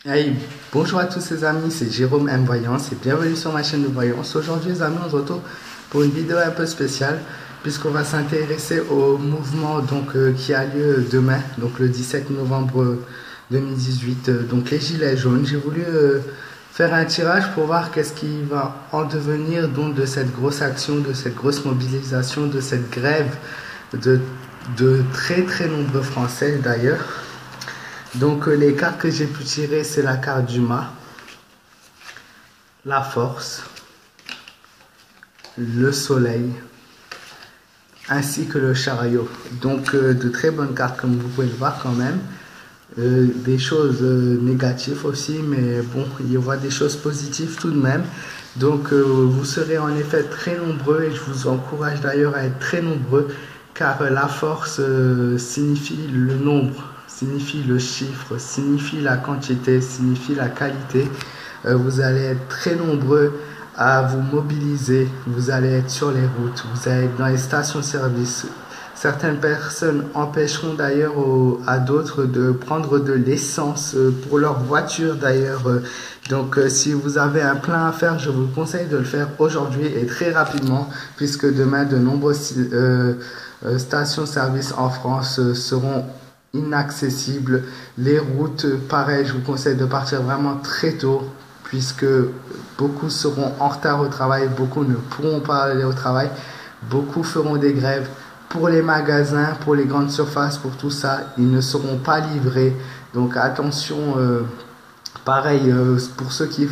Hey, bonjour à tous les amis, c'est Jérôme M Voyance et bienvenue sur ma chaîne de Voyance. Aujourd'hui les amis, on se retrouve pour une vidéo un peu spéciale puisqu'on va s'intéresser au mouvement qui a lieu demain, donc le 17 novembre 2018, donc les Gilets jaunes. J'ai voulu faire un tirage pour voir qu'est-ce qui va en devenir donc, de cette grosse action, de cette grosse mobilisation, de cette grève de, de très très nombreux Français d'ailleurs. Donc les cartes que j'ai pu tirer, c'est la carte du mât, la force, le soleil, ainsi que le chariot. Donc de très bonnes cartes comme vous pouvez le voir quand même. Des choses négatives aussi, mais bon, il y aura des choses positives tout de même. Donc vous serez en effet très nombreux et je vous encourage d'ailleurs à être très nombreux car la force signifie le nombre, signifie le chiffre, signifie la quantité, signifie la qualité. Vous allez être très nombreux à vous mobiliser, vous allez être sur les routes, vous allez être dans les stations-service. Certaines personnes empêcheront d'ailleurs à d'autres de prendre de l'essence pour leur voiture d'ailleurs. Donc si vous avez un plein à faire, je vous conseille de le faire aujourd'hui et très rapidement puisque demain de nombreuses stations-service en France seront inaccessibles. Les routes, pareil, je vous conseille de partir vraiment très tôt puisque beaucoup seront en retard au travail, beaucoup ne pourront pas aller au travail, beaucoup feront des grèves. Pour les magasins, pour les grandes surfaces, pour tout ça, ils ne seront pas livrés. Donc attention, pareil, pour ceux qui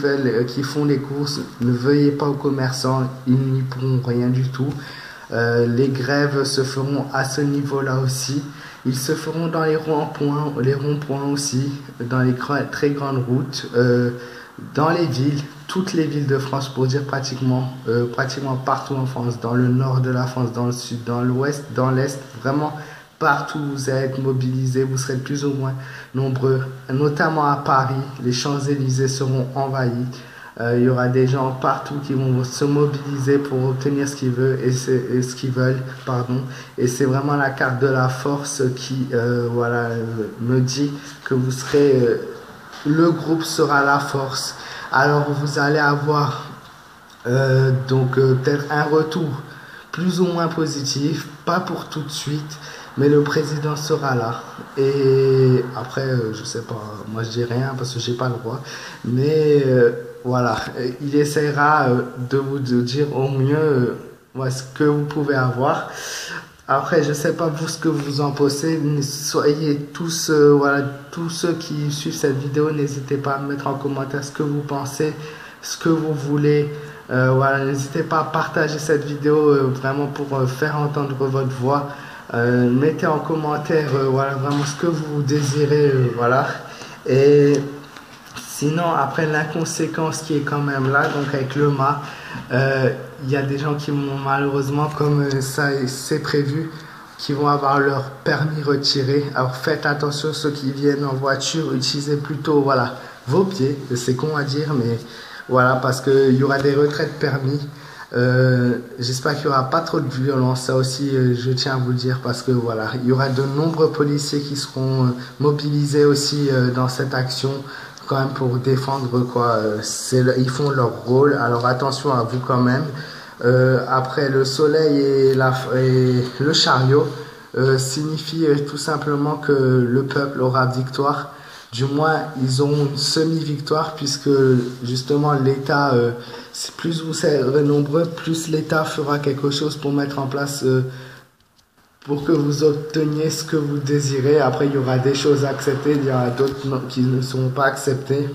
font les courses, ne veuillez pas aux commerçants, ils n'y pourront rien du tout. Les grèves se feront à ce niveau-là aussi. Ils se feront dans les ronds-points aussi, dans les très grandes routes, dans les villes, toutes les villes de France pour dire pratiquement partout en France, dans le nord de la France, dans le sud, dans l'ouest, dans l'est, vraiment partout vous allez être mobilisés, vous serez plus ou moins nombreux, notamment à Paris, les Champs-Élysées seront envahis. Il y aura des gens partout qui vont se mobiliser pour obtenir ce qu'ils veulent et ce qu'ils veulent, pardon. Et c'est vraiment la carte de la force qui, voilà, me dit que vous serez, le groupe sera la force. Alors vous allez avoir peut-être un retour plus ou moins positif, pas pour tout de suite, mais le président sera là. Et après, je sais pas, moi je dis rien parce que j'ai pas le droit, mais voilà, il essaiera de vous dire au mieux ce que vous pouvez avoir. Après, je sais pas vous ce que vous en pensez. Soyez tous, voilà, tous ceux qui suivent cette vidéo, n'hésitez pas à mettre en commentaire ce que vous pensez, ce que vous voulez. Voilà, n'hésitez pas à partager cette vidéo vraiment pour faire entendre votre voix. Mettez en commentaire, voilà, vraiment ce que vous désirez, voilà. Et sinon, après l'inconséquence qui est quand même là, donc avec le mât, il y a des gens qui vont malheureusement, comme ça c'est prévu, qui vont avoir leur permis retiré. Alors faites attention ceux qui viennent en voiture, utilisez plutôt voilà, vos pieds, c'est con à dire, mais voilà, parce qu'il y aura des retraits de permis. J'espère qu'il n'y aura pas trop de violence, ça aussi je tiens à vous le dire parce que voilà, il y aura de nombreux policiers qui seront mobilisés aussi dans cette action quand même pour défendre quoi, ils font leur rôle, alors attention à vous quand même. Après le soleil et le chariot signifie tout simplement que le peuple aura victoire. Du moins, ils auront une semi-victoire puisque justement l'État, plus vous serez nombreux, plus l'État fera quelque chose pour mettre en place, pour que vous obteniez ce que vous désirez. Après, il y aura des choses acceptées, il y aura d'autres qui ne seront pas acceptées.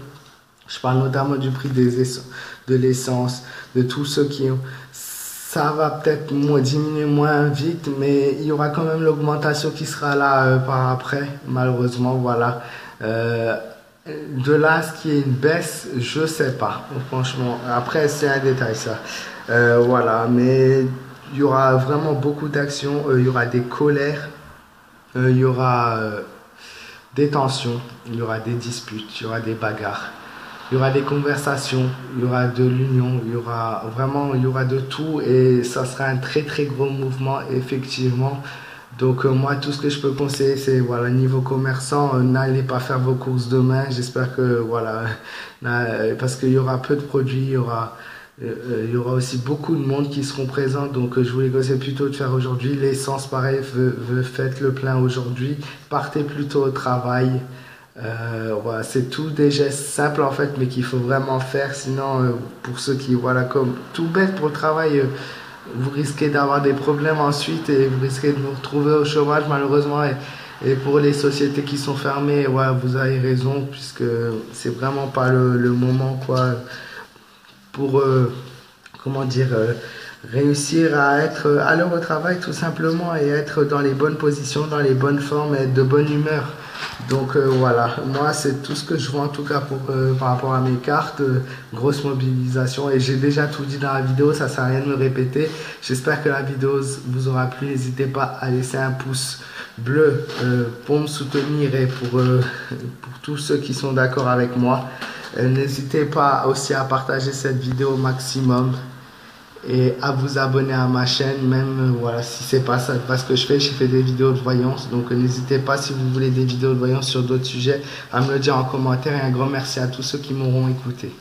Je parle notamment du prix de l'essence, de tous ceux qui ont... Ça va peut-être diminuer moins vite, mais il y aura quand même l'augmentation qui sera là par après, malheureusement, voilà. De là à ce qui est une baisse, je sais pas, franchement. Après, c'est un détail ça. Voilà, mais il y aura vraiment beaucoup d'actions, il y aura des colères, il y aura des tensions, il y aura des disputes, il y aura des bagarres. Il y aura des conversations, il y aura de l'union, il y aura vraiment, il y aura de tout et ça sera un très très gros mouvement effectivement. Donc moi, tout ce que je peux conseiller, c'est voilà, niveau commerçant, n'allez pas faire vos courses demain. J'espère que voilà, parce qu'il y aura peu de produits, il y aura aussi beaucoup de monde qui seront présents. Donc je vous les conseille plutôt de faire aujourd'hui. L'essence, pareil, faites le plein aujourd'hui. Partez plutôt au travail. Voilà, c'est tout des gestes simples en fait, mais qu'il faut vraiment faire. Sinon, pour ceux qui, voilà, comme tout bête pour le travail, vous risquez d'avoir des problèmes ensuite et vous risquez de vous retrouver au chômage malheureusement. Et pour les sociétés qui sont fermées, ouais, vous avez raison, puisque c'est vraiment pas le moment quoi, pour comment dire, réussir à être à l'heure au travail tout simplement et être dans les bonnes positions, dans les bonnes formes et être de bonne humeur. Donc voilà, moi c'est tout ce que je vois en tout cas pour, par rapport à mes cartes, grosse mobilisation et j'ai déjà tout dit dans la vidéo, ça sert à rien de me répéter. J'espère que la vidéo vous aura plu, n'hésitez pas à laisser un pouce bleu pour me soutenir et pour tous ceux qui sont d'accord avec moi. N'hésitez pas aussi à partager cette vidéo au maximum et à vous abonner à ma chaîne, même voilà, si c'est pas ça parce que je fais des vidéos de voyance, donc n'hésitez pas si vous voulez des vidéos de voyance sur d'autres sujets à me le dire en commentaire et un grand merci à tous ceux qui m'auront écouté.